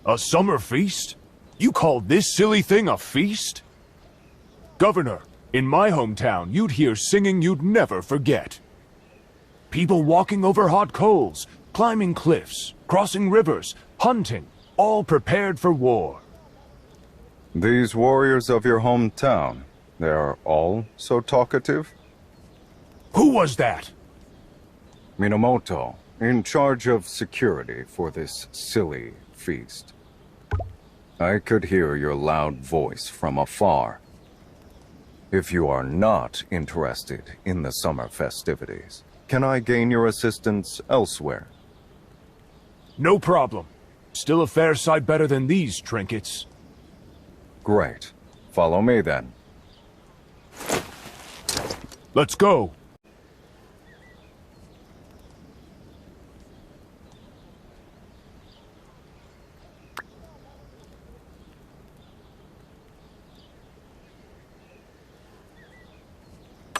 A summer feast? You call this silly thing a feast? Governor, in my hometown, you'd hear singing you'd never forget. People walking over hot coals, climbing cliffs, crossing rivers, hunting, all prepared for war. These warriors of your hometown, they are all so talkative? Who was that? Minamoto, in charge of security for this silly feast. I could hear your loud voice from afar. If you are not interested in the summer festivities, can I gain your assistance elsewhere? No problem. Still a fair sight better than these trinkets. Great. Follow me then. Let's go.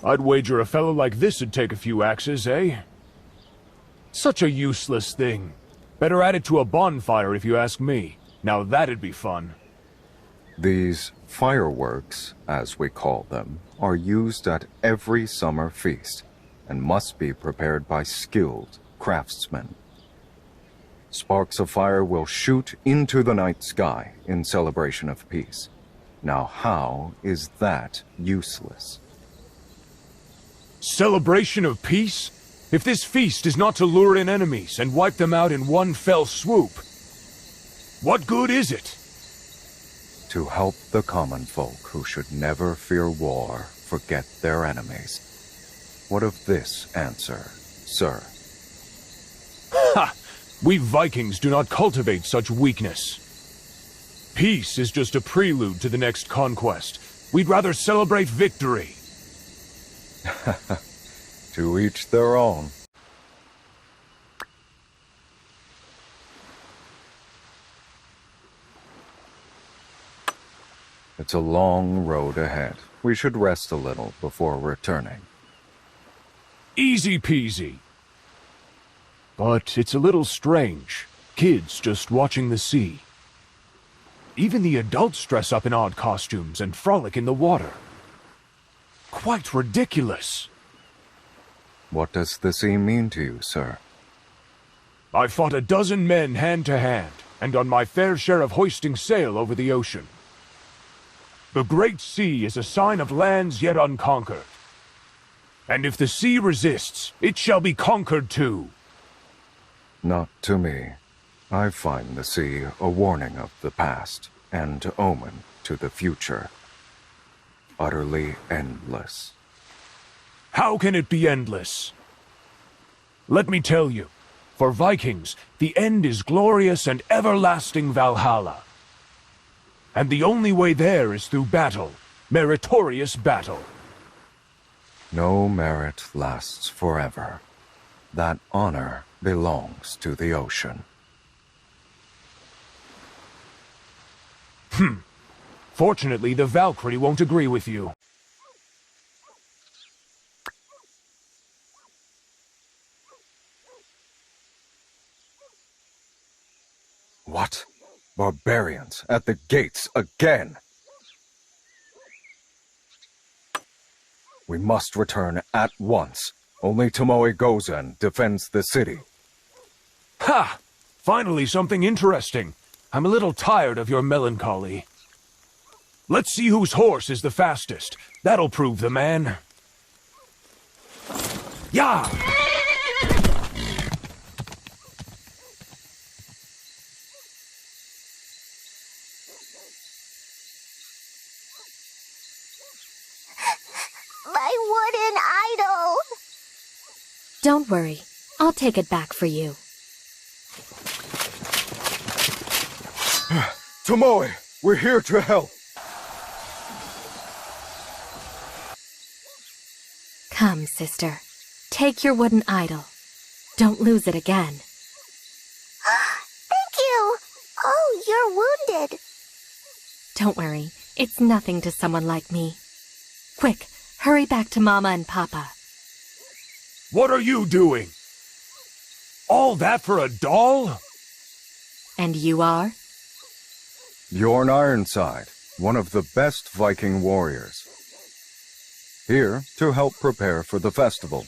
I'd wager a fellow like this would take a few axes, eh? Such a useless thing. Better add it to a bonfire if you ask me. Now that'd be fun. These fireworks, as we call them, are used at every summer feast and must be prepared by skilled craftsmen. Sparks of fire will shoot into the night sky in celebration of peace. Now how is that useless? Celebration of peace? If this feast is not to lure in enemies and wipe them out in one fell swoop, what good is it? To help the common folk who should never fear war forget their enemies. What of this answer, sir? Ha! We Vikings do not cultivate such weakness. Peace is just a prelude to the next conquest. We'd rather celebrate victory. To each their own. It's a long road ahead. We should rest a little before returning. Easy peasy. But it's a little strange. Kids just watching the sea. Even the adults dress up in odd costumes and frolic in the water. Quite ridiculous. What does the sea mean to you, sir? I fought a dozen men hand to hand, and on my fair share of hoisting sail over the ocean. The Great Sea is a sign of lands yet unconquered. And if the sea resists, it shall be conquered too. Not to me. I find the sea a warning of the past, and omen to the future. Utterly endless. How can it be endless? Let me tell you, for Vikings, the end is glorious and everlasting Valhalla. And the only way there is through battle, meritorious battle. No merit lasts forever. That honor belongs to the ocean. Fortunately, the Valkyrie won't agree with you. What? Barbarians at the gates again! We must return at once. Only Tomoe Gozen defends the city. Ha! Finally something interesting. I'm a little tired of your melancholy. Let's see whose horse is the fastest. That'll prove the man. Yah! My wooden idol! Don't worry. I'll take it back for you. Tomoe, we're here to help. Come, sister. Take your wooden idol. Don't lose it again. Thank you! Oh, you're wounded. Don't worry. It's nothing to someone like me. Quick, hurry back to Mama and Papa. What are you doing? All that for a doll? And you are? Bjorn Ironside, one of the best Viking warriors. Here to help prepare for the festival.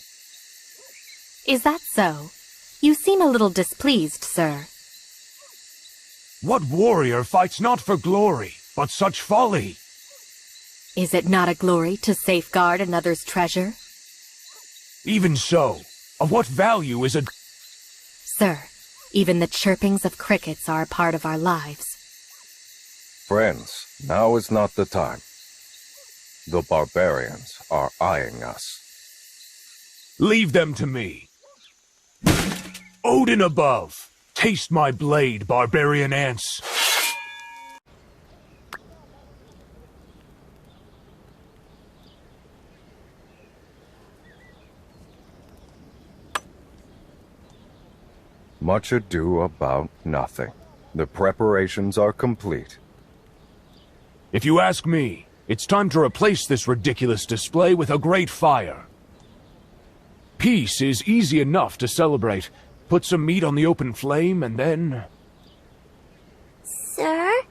Is that so? You seem a little displeased, sir. What warrior fights not for glory, but such folly? Is it not a glory to safeguard another's treasure? Even so, of what value is a... Sir, even the chirpings of crickets are a part of our lives. Friends, now is not the time. The barbarians are eyeing us. Leave them to me. Odin above, taste my blade, barbarian ants. Much ado about nothing. The preparations are complete. If you ask me, it's time to replace this ridiculous display with a great fire. Peace is easy enough to celebrate. Put some meat on the open flame and then... Sir?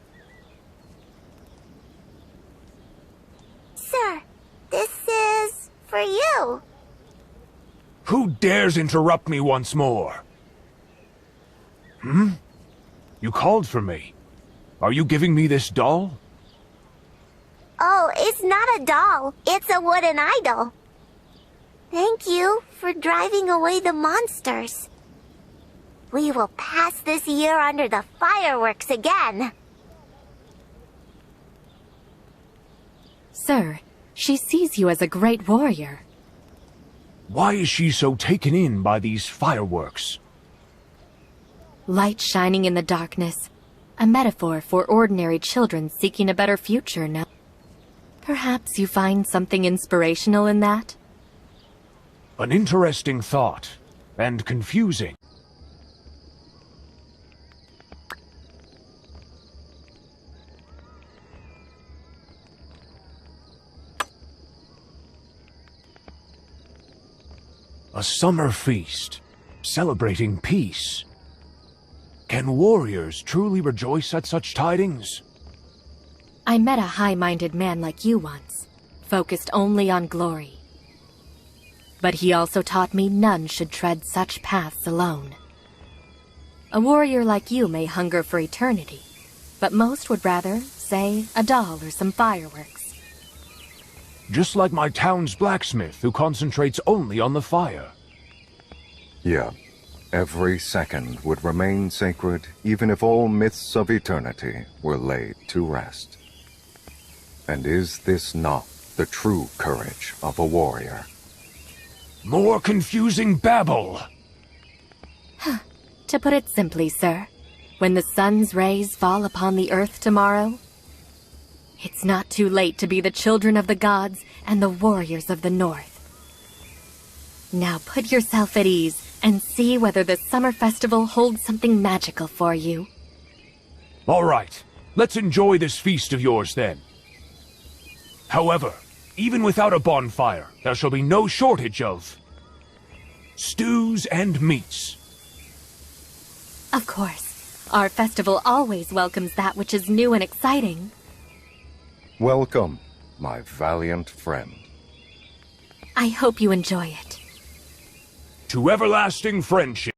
Sir, this is for you. Who dares interrupt me once more? You called for me. Are you giving me this doll? Oh, it's not a doll. It's a wooden idol. Thank you for driving away the monsters. We will pass this year under the fireworks again. Sir, she sees you as a great warrior. Why is she so taken in by these fireworks? Light shining in the darkness. A metaphor for ordinary children seeking a better future, no? Perhaps you find something inspirational in that? An interesting thought, and confusing. A summer feast, celebrating peace. Can warriors truly rejoice at such tidings? I met a high-minded man like you once, focused only on glory. But he also taught me none should tread such paths alone. A warrior like you may hunger for eternity, but most would rather, say, a doll or some fireworks. Just like my town's blacksmith who concentrates only on the fire. Yeah, every second would remain sacred even if all myths of eternity were laid to rest. And is this not the true courage of a warrior? More confusing babble! To put it simply, sir, when the sun's rays fall upon the earth tomorrow, it's not too late to be the children of the gods and the warriors of the north. Now put yourself at ease and see whether the summer festival holds something magical for you. All right, let's enjoy this feast of yours then. However, even without a bonfire, there shall be no shortage of stews and meats. Of course, our festival always welcomes that which is new and exciting. Welcome, my valiant friend. I hope you enjoy it. To everlasting friendship.